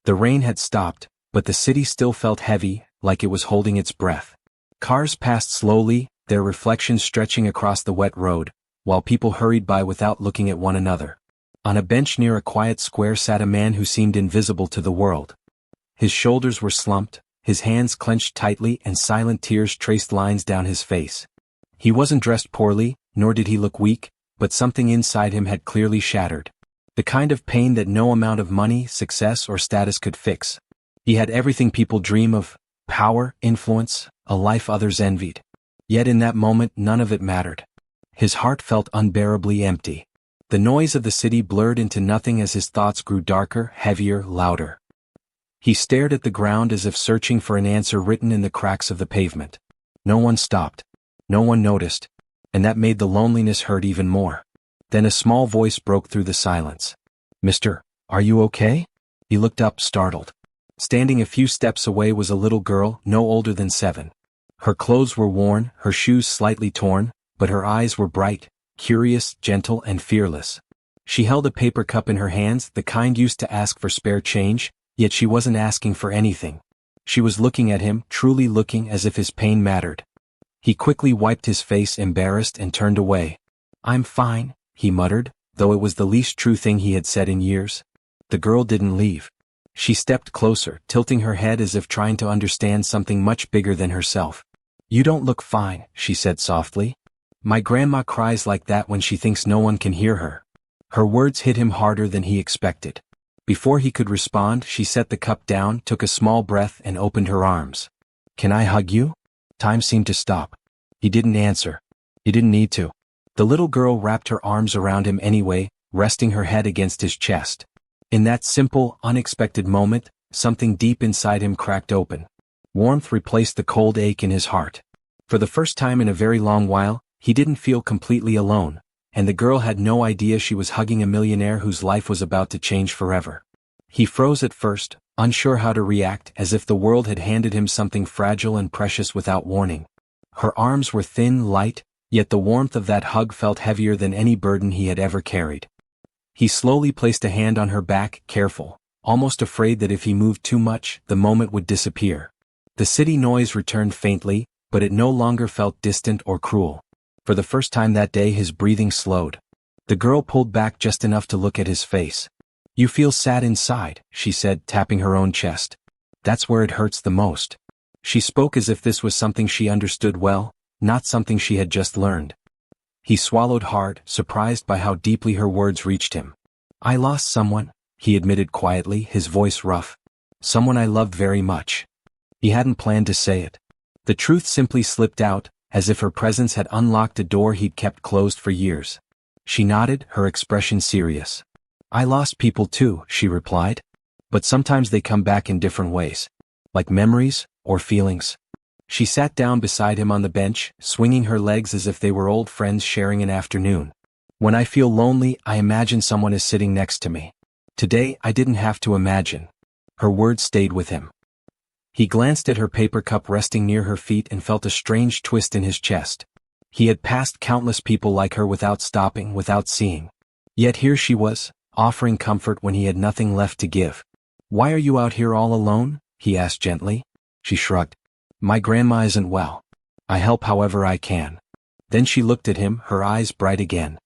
The rain had stopped, but the city still felt heavy, like it was holding its breath. Cars passed slowly, their reflections stretching across the wet road, while people hurried by without looking at one another. On a bench near a quiet square sat a man who seemed invisible to the world. His shoulders were slumped, his hands clenched tightly, and silent tears traced lines down his face. He wasn't dressed poorly, nor did he look weak, but something inside him had clearly shattered. The kind of pain that no amount of money, success, or status could fix. He had everything people dream of: power, influence, a life others envied. Yet in that moment none of it mattered. His heart felt unbearably empty. The noise of the city blurred into nothing as his thoughts grew darker, heavier, louder. He stared at the ground as if searching for an answer written in the cracks of the pavement. No one stopped. No one noticed. And that made the loneliness hurt even more. Then a small voice broke through the silence. "Mister, are you okay?" He looked up, startled. Standing a few steps away was a little girl, no older than 7. Her clothes were worn, her shoes slightly torn, but her eyes were bright, curious, gentle, and fearless. She held a paper cup in her hands, the kind used to ask for spare change, yet she wasn't asking for anything. She was looking at him, truly looking, as if his pain mattered. He quickly wiped his face, embarrassed, and turned away. "I'm fine," he muttered, though it was the least true thing he had said in years. The girl didn't leave. She stepped closer, tilting her head as if trying to understand something much bigger than herself. "You don't look fine," she said softly. "My grandma cries like that when she thinks no one can hear her." Her words hit him harder than he expected. Before he could respond, she set the cup down, took a small breath, and opened her arms. "Can I hug you?" Time seemed to stop. He didn't answer. He didn't need to. The little girl wrapped her arms around him anyway, resting her head against his chest. In that simple, unexpected moment, something deep inside him cracked open. Warmth replaced the cold ache in his heart. For the first time in a very long while, he didn't feel completely alone, and the girl had no idea she was hugging a millionaire whose life was about to change forever. He froze at first, unsure how to react, as if the world had handed him something fragile and precious without warning. Her arms were thin, light, yet the warmth of that hug felt heavier than any burden he had ever carried. He slowly placed a hand on her back, careful, almost afraid that if he moved too much, the moment would disappear. The city noise returned faintly, but it no longer felt distant or cruel. For the first time that day his breathing slowed. The girl pulled back just enough to look at his face. "You feel sad inside," she said, tapping her own chest. "That's where it hurts the most." She spoke as if this was something she understood well, not something she had just learned. He swallowed hard, surprised by how deeply her words reached him. "I lost someone," he admitted quietly, his voice rough. "Someone I loved very much." He hadn't planned to say it. The truth simply slipped out, as if her presence had unlocked a door he'd kept closed for years. She nodded, her expression serious. "I lost people too," she replied. "But sometimes they come back in different ways. Like memories, or feelings." She sat down beside him on the bench, swinging her legs as if they were old friends sharing an afternoon. "When I feel lonely, I imagine someone is sitting next to me. Today, I didn't have to imagine." Her words stayed with him. He glanced at her paper cup resting near her feet and felt a strange twist in his chest. He had passed countless people like her without stopping, without seeing. Yet here she was, offering comfort when he had nothing left to give. "Why are you out here all alone?" he asked gently. She shrugged. "My grandma isn't well. I help however I can." Then she looked at him, her eyes bright again.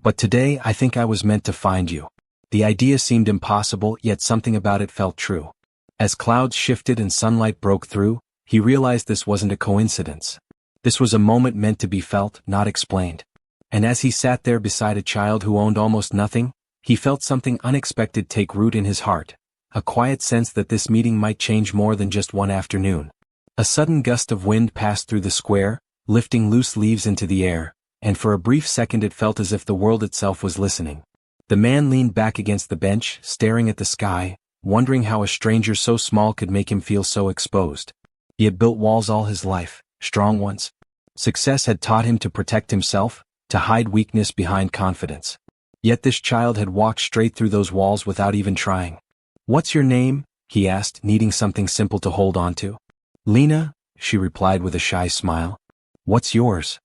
"But today I think I was meant to find you." The idea seemed impossible, yet something about it felt true. As clouds shifted and sunlight broke through, he realized this wasn't a coincidence. This was a moment meant to be felt, not explained. And as he sat there beside a child who owned almost nothing, he felt something unexpected take root in his heart, a quiet sense that this meeting might change more than just one afternoon. A sudden gust of wind passed through the square, lifting loose leaves into the air, and for a brief second it felt as if the world itself was listening. The man leaned back against the bench, staring at the sky, wondering how a stranger so small could make him feel so exposed. He had built walls all his life, strong ones. Success had taught him to protect himself, to hide weakness behind confidence. Yet this child had walked straight through those walls without even trying. "What's your name?" he asked, needing something simple to hold on to. "Lena," she replied with a shy smile. "What's yours?"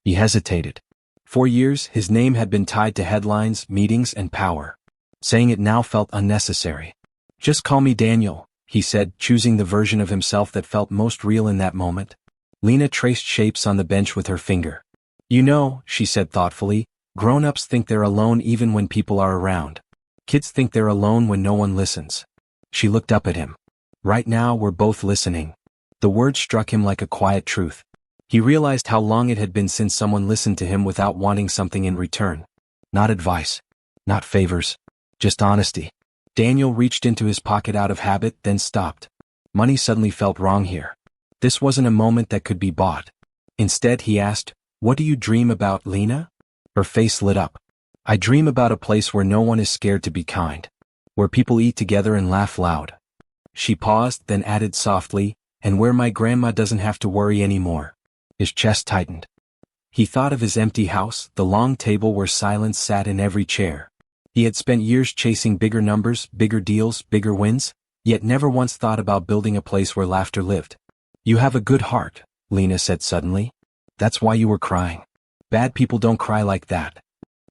He hesitated. For years, his name had been tied to headlines, meetings, and power. Saying it now felt unnecessary. Just call me Daniel, he said, choosing the version of himself that felt most real in that moment. Lena traced shapes on the bench with her finger. You know, she said thoughtfully, grown-ups think they're alone even when people are around. Kids think they're alone when no one listens. She looked up at him. Right now we're both listening. The word struck him like a quiet truth. He realized how long it had been since someone listened to him without wanting something in return. Not advice. Not favors. Just honesty. Daniel reached into his pocket out of habit, then stopped. Money suddenly felt wrong here. This wasn't a moment that could be bought. Instead, he asked, "What do you dream about, Lena?" Her face lit up. "I dream about a place where no one is scared to be kind. Where people eat together and laugh loud." She paused, then added softly, "And where my grandma doesn't have to worry anymore." His chest tightened. He thought of his empty house, the long table where silence sat in every chair. He had spent years chasing bigger numbers, bigger deals, bigger wins, yet never once thought about building a place where laughter lived. "You have a good heart," Lena said suddenly. "That's why you were crying. Bad people don't cry like that."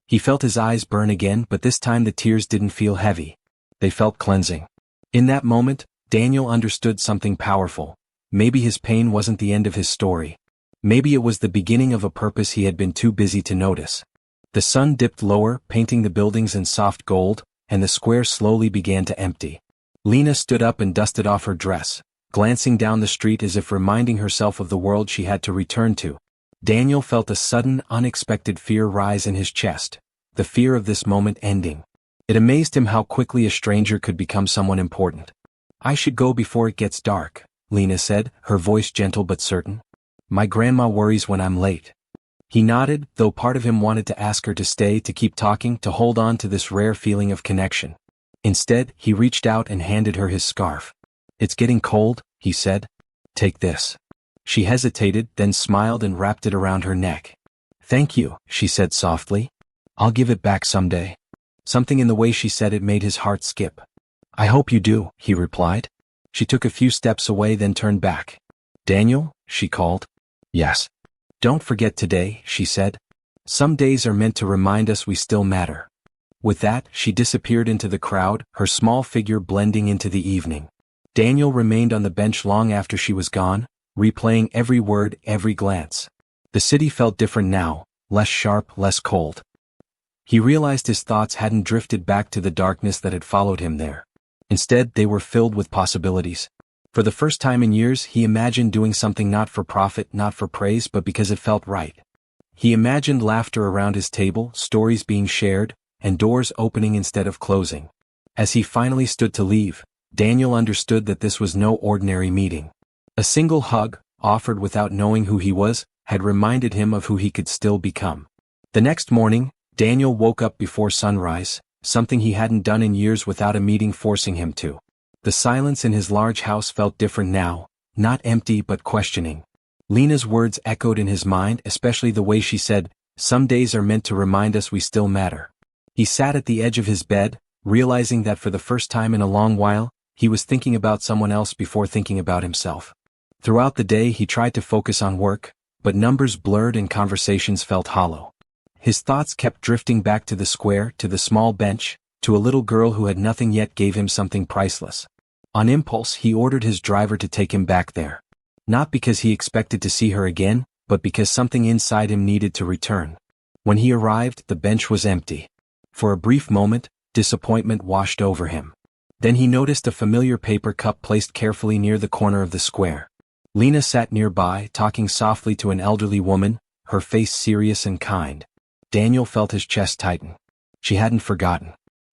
He felt his eyes burn again, but this time the tears didn't feel heavy. They felt cleansing. In that moment, Daniel understood something powerful. Maybe his pain wasn't the end of his story. Maybe it was the beginning of a purpose he had been too busy to notice. The sun dipped lower, painting the buildings in soft gold, and the square slowly began to empty. Lena stood up and dusted off her dress, glancing down the street as if reminding herself of the world she had to return to. Daniel felt a sudden, unexpected fear rise in his chest, the fear of this moment ending. It amazed him how quickly a stranger could become someone important. "I should go before it gets dark," Lena said, her voice gentle but certain. "My grandma worries when I'm late." He nodded, though part of him wanted to ask her to stay, to keep talking, to hold on to this rare feeling of connection. Instead, he reached out and handed her his scarf. "It's getting cold," he said. "Take this." She hesitated, then smiled and wrapped it around her neck. "Thank you," she said softly. "I'll give it back someday." Something in the way she said it made his heart skip. "I hope you do," he replied. She took a few steps away, then turned back. "Daniel?" she called. "Yes." "Don't forget today," she said. "Some days are meant to remind us we still matter." With that, she disappeared into the crowd, her small figure blending into the evening. Daniel remained on the bench long after she was gone, replaying every word, every glance. The city felt different now, less sharp, less cold. He realized his thoughts hadn't drifted back to the darkness that had followed him there. Instead, they were filled with possibilities. For the first time in years, he imagined doing something not for profit, not for praise, but because it felt right. He imagined laughter around his table, stories being shared, and doors opening instead of closing. As he finally stood to leave, Daniel understood that this was no ordinary meeting. A single hug, offered without knowing who he was, had reminded him of who he could still become. The next morning, Daniel woke up before sunrise, something he hadn't done in years without a meeting forcing him to. The silence in his large house felt different now, not empty but questioning. Lena's words echoed in his mind, especially the way she said, "Some days are meant to remind us we still matter." He sat at the edge of his bed, realizing that for the first time in a long while, he was thinking about someone else before thinking about himself. Throughout the day he tried to focus on work, but numbers blurred and conversations felt hollow. His thoughts kept drifting back to the square, to the small bench, to a little girl who had nothing yet gave him something priceless. On impulse, he ordered his driver to take him back there. Not because he expected to see her again, but because something inside him needed to return. When he arrived, the bench was empty. For a brief moment, disappointment washed over him. Then he noticed a familiar paper cup placed carefully near the corner of the square. Lena sat nearby, talking softly to an elderly woman, her face serious and kind. Daniel felt his chest tighten. She hadn't forgotten.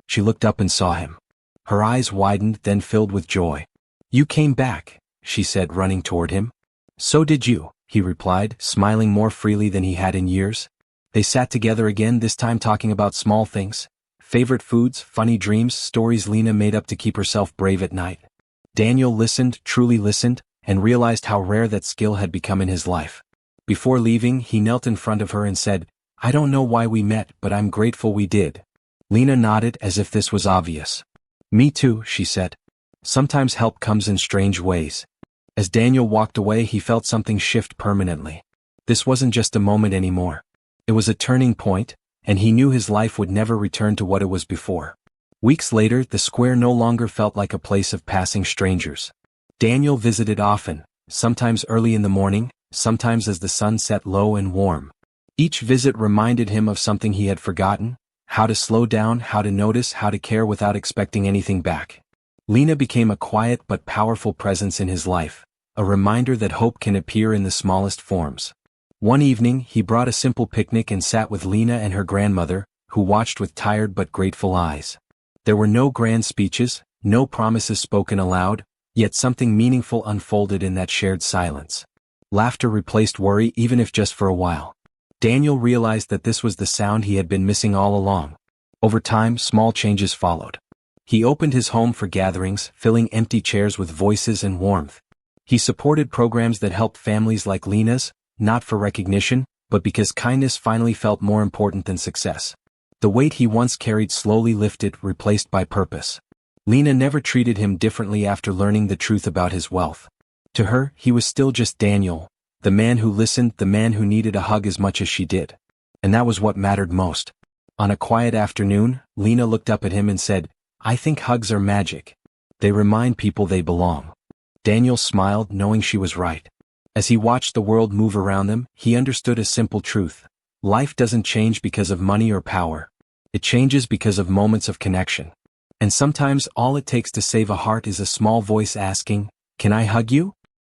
She looked up and saw him. Her eyes widened, then filled with joy. "You came back," she said, running toward him. "So did you," he replied, smiling more freely than he had in years. They sat together again, this time talking about small things. Favorite foods, funny dreams, stories Lena made up to keep herself brave at night. Daniel listened, truly listened, and realized how rare that skill had become in his life. Before leaving, he knelt in front of her and said, "I don't know why we met, but I'm grateful we did." Lena nodded as if this was obvious. "Me too," she said. "Sometimes help comes in strange ways." As Daniel walked away, he felt something shift permanently. This wasn't just a moment anymore. It was a turning point, and he knew his life would never return to what it was before. Weeks later, the square no longer felt like a place of passing strangers. Daniel visited often, sometimes early in the morning, sometimes as the sun set low and warm. Each visit reminded him of something he had forgotten: how to slow down, how to notice, how to care without expecting anything back. Lena became a quiet but powerful presence in his life, a reminder that hope can appear in the smallest forms. One evening, he brought a simple picnic and sat with Lena and her grandmother, who watched with tired but grateful eyes. There were no grand speeches, no promises spoken aloud, yet something meaningful unfolded in that shared silence. Laughter replaced worry, even if just for a while. Daniel realized that this was the sound he had been missing all along. Over time, small changes followed. He opened his home for gatherings, filling empty chairs with voices and warmth. He supported programs that helped families like Lena's, not for recognition, but because kindness finally felt more important than success. The weight he once carried slowly lifted, replaced by purpose. Lena never treated him differently after learning the truth about his wealth. To her, he was still just Daniel, the man who listened, the man who needed a hug as much as she did. And that was what mattered most. On a quiet afternoon, Lena looked up at him and said, "I think hugs are magic. They remind people they belong." Daniel smiled, knowing she was right. As he watched the world move around them, he understood a simple truth. Life doesn't change because of money or power. It changes because of moments of connection. And sometimes all it takes to save a heart is a small voice asking, "Can I hug you?"